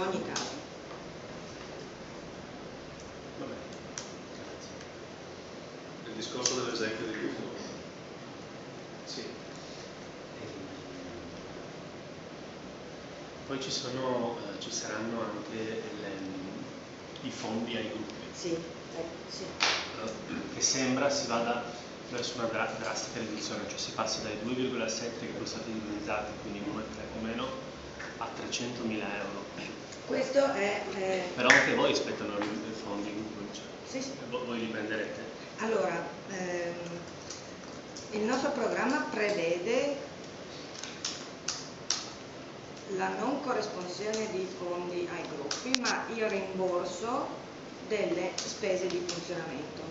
in ogni caso. Vabbè, grazie. Il discorso dell'esempio di gruppo. Sì. Poi ci saranno anche i fondi ai gruppi. Sì, sì. Che sembra si vada verso una drastica riduzione, cioè si passa dai 2,7 che sono stati dimezzati, quindi 1,3 o meno, a 300.000 euro. Questo è... Però anche voi aspettano i fondi in gruppo, cioè, sì, sì. voi li prenderete? Allora, il nostro programma prevede la non corresponsione di fondi ai gruppi, ma il rimborso delle spese di funzionamento,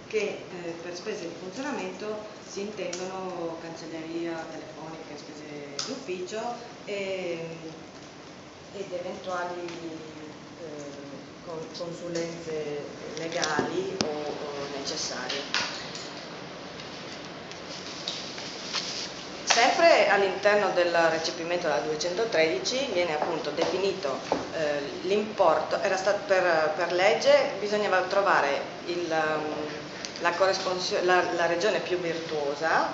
che per spese di funzionamento si intendono cancelleria telefonica, spese d'ufficio ed eventuali consulenze legali o necessarie. Sempre all'interno del recepimento della 213 viene appunto definito l'importo, per legge bisognava trovare la regione più virtuosa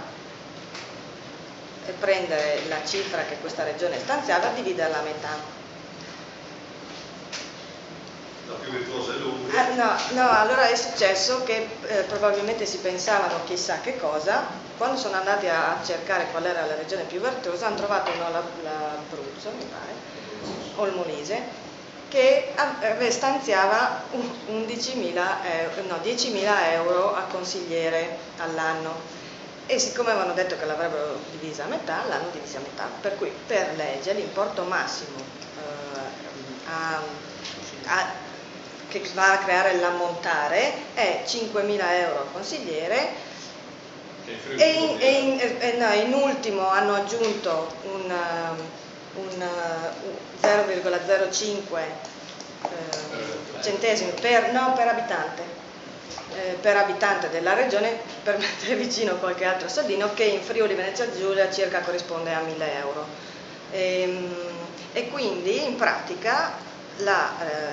e prendere la cifra che questa regione stanziava e dividerla a metà. La più virtuosa è l'Umbria. No, allora è successo che probabilmente si pensavano chissà che cosa, quando sono andati a cercare qual era la regione più virtuosa hanno trovato l'Abruzzo, mi pare, o il Molise, che stanziava 10.000 euro a consigliere all'anno, e siccome avevano detto che l'avrebbero divisa a metà, l'hanno divisa a metà, per cui per legge l'importo massimo che va a creare l'ammontare è 5.000 euro a consigliere, e in ultimo hanno aggiunto un 0,05 centesimi per abitante della regione, per mettere vicino qualche altro soldino, che in Friuli Venezia Giulia circa corrisponde a 1.000 euro. E quindi in pratica la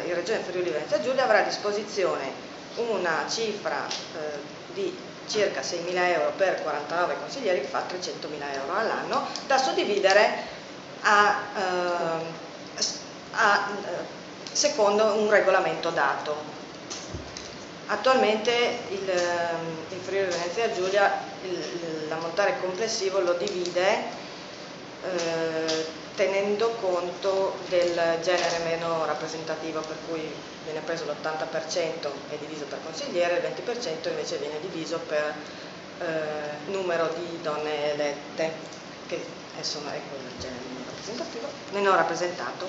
regione Friuli Venezia Giulia avrà a disposizione una cifra di circa 6.000 euro per 49 consiglieri, che fa 300.000 euro all'anno, da suddividere secondo un regolamento dato. Attualmente il Friuli Venezia Giulia l'ammontare complessivo lo divide tenendo conto del genere meno rappresentativo, per cui viene preso l'80% e diviso per consigliere, il 20% invece viene diviso per numero di donne elette, che sono del genere meno rappresentato.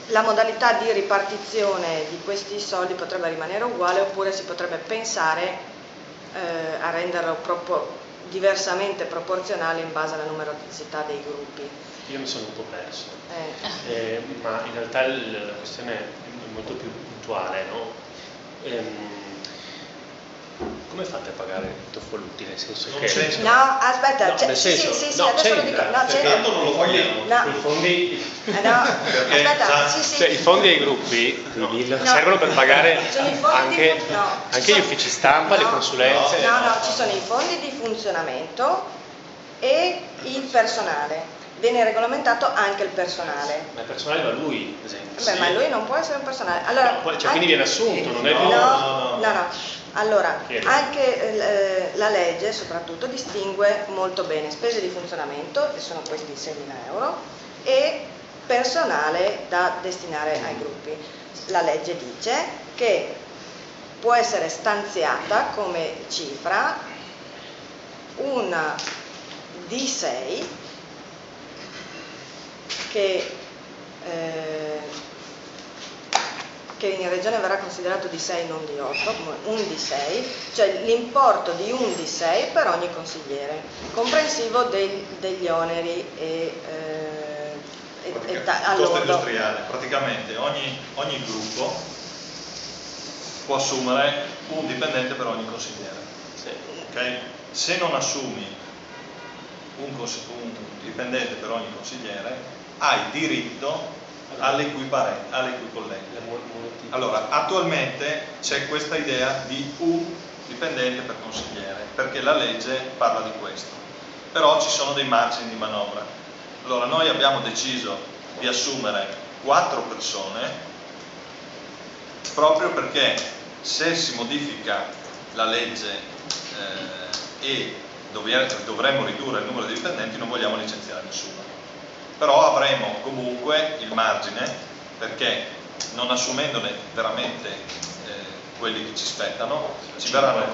La modalità di ripartizione di questi soldi potrebbe rimanere uguale, oppure si potrebbe pensare a renderlo diversamente proporzionale in base alla numerosità dei gruppi. Io mi sono un po' perso, ma in realtà la questione è molto più puntuale, no? Come fate a pagare il Tofolutti? Nel senso che... No, aspetta, no, nel senso, sì, no, adesso lo dico. Tanto non lo vogliamo. No. I fondi... Aspetta, cioè, i fondi ai gruppi servono per pagare anche gli uffici stampa, le consulenze. No, ci sono i fondi di funzionamento e il personale. Viene regolamentato anche il personale. Ma il personale va lui, ad esempio. Beh, ma lui non può essere un personale. Allora, quindi viene assunto, non è più... No. Allora, anche la legge soprattutto distingue molto bene spese di funzionamento, che sono questi 6.000 euro, e personale da destinare ai gruppi. La legge dice che può essere stanziata come cifra una D6 che in regione verrà considerato di 6, non di 8, come un di 6, cioè l'importo di un di 6 per ogni consigliere, comprensivo degli oneri costo industriale. Praticamente ogni gruppo può assumere un dipendente per ogni consigliere. Sì. Okay? Se non assumi un dipendente per ogni consigliere, hai diritto all'equipollenza. Allora, attualmente c'è questa idea di un dipendente per consigliere, perché la legge parla di questo, però ci sono dei margini di manovra. Allora, noi abbiamo deciso di assumere 4 persone, proprio perché se si modifica la legge e dovremmo ridurre il numero di dipendenti, non vogliamo licenziare nessuno. Però avremo comunque il margine, perché non assumendone veramente quelli che ci spettano, ci verranno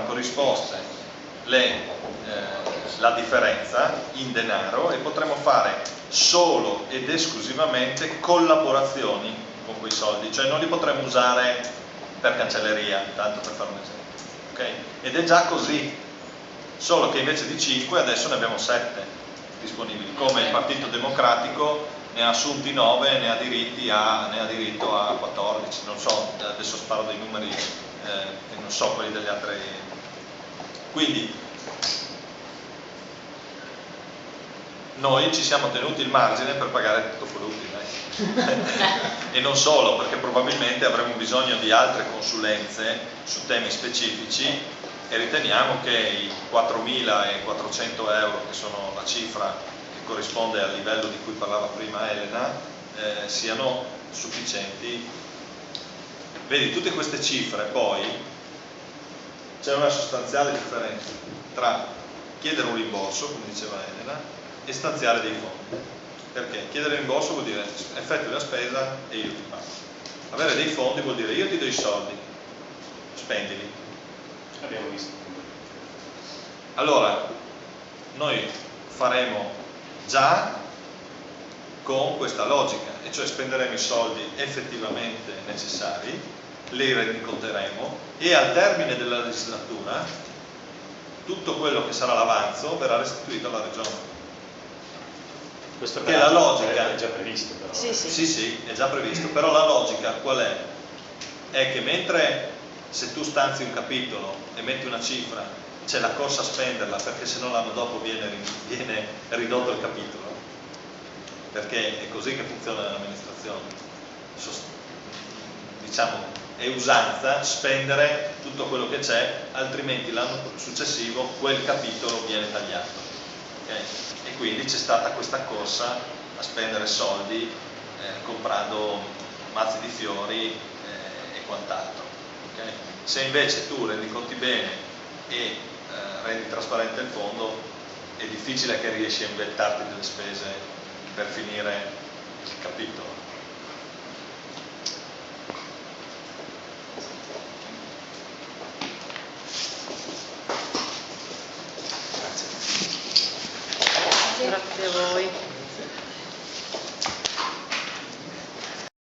corrisposte la differenza in denaro, e potremo fare solo ed esclusivamente collaborazioni con quei soldi, cioè non li potremo usare per cancelleria, tanto per fare un esempio, okay? Ed è già così, solo che invece di 5 adesso ne abbiamo 7 disponibili, come il Partito Democratico ne ha assunti 9, ne ha diritto a 14, non so, adesso sparo dei numeri e non so quelli degli altri. Quindi noi ci siamo tenuti il margine per pagare tutto quello utile e non solo, perché probabilmente avremo bisogno di altre consulenze su temi specifici, e riteniamo che i 4.400 euro, che sono la cifra che corrisponde al livello di cui parlava prima Elena, siano sufficienti. Vedi, tutte queste cifre poi c'è una sostanziale differenza tra chiedere un rimborso, come diceva Elena, e stanziare dei fondi. Perché chiedere il rimborso vuol dire effettui la spesa e io ti pago. Avere dei fondi vuol dire io ti do i soldi, spendili. Abbiamo visto. Allora, noi faremo già con questa logica, e cioè spenderemo i soldi effettivamente necessari, li rendiconteremo, e al termine della legislatura tutto quello che sarà l'avanzo verrà restituito alla Regione. Questo che la logica è già previsto, però. Sì, è già previsto, però la logica qual è? È che mentre se tu stanzi un capitolo e metti una cifra, c'è la corsa a spenderla, perché se no l'anno dopo viene ridotto il capitolo, perché è così che funziona l'amministrazione, diciamo è usanza spendere tutto quello che c'è, altrimenti l'anno successivo quel capitolo viene tagliato, okay? E quindi c'è stata questa corsa a spendere soldi comprando mazzi di fiori e quant'altro, okay? Se invece tu rendi conti bene e rendi trasparente il fondo, è difficile che riesci a inventarti delle spese per finire il capitolo. Grazie a voi.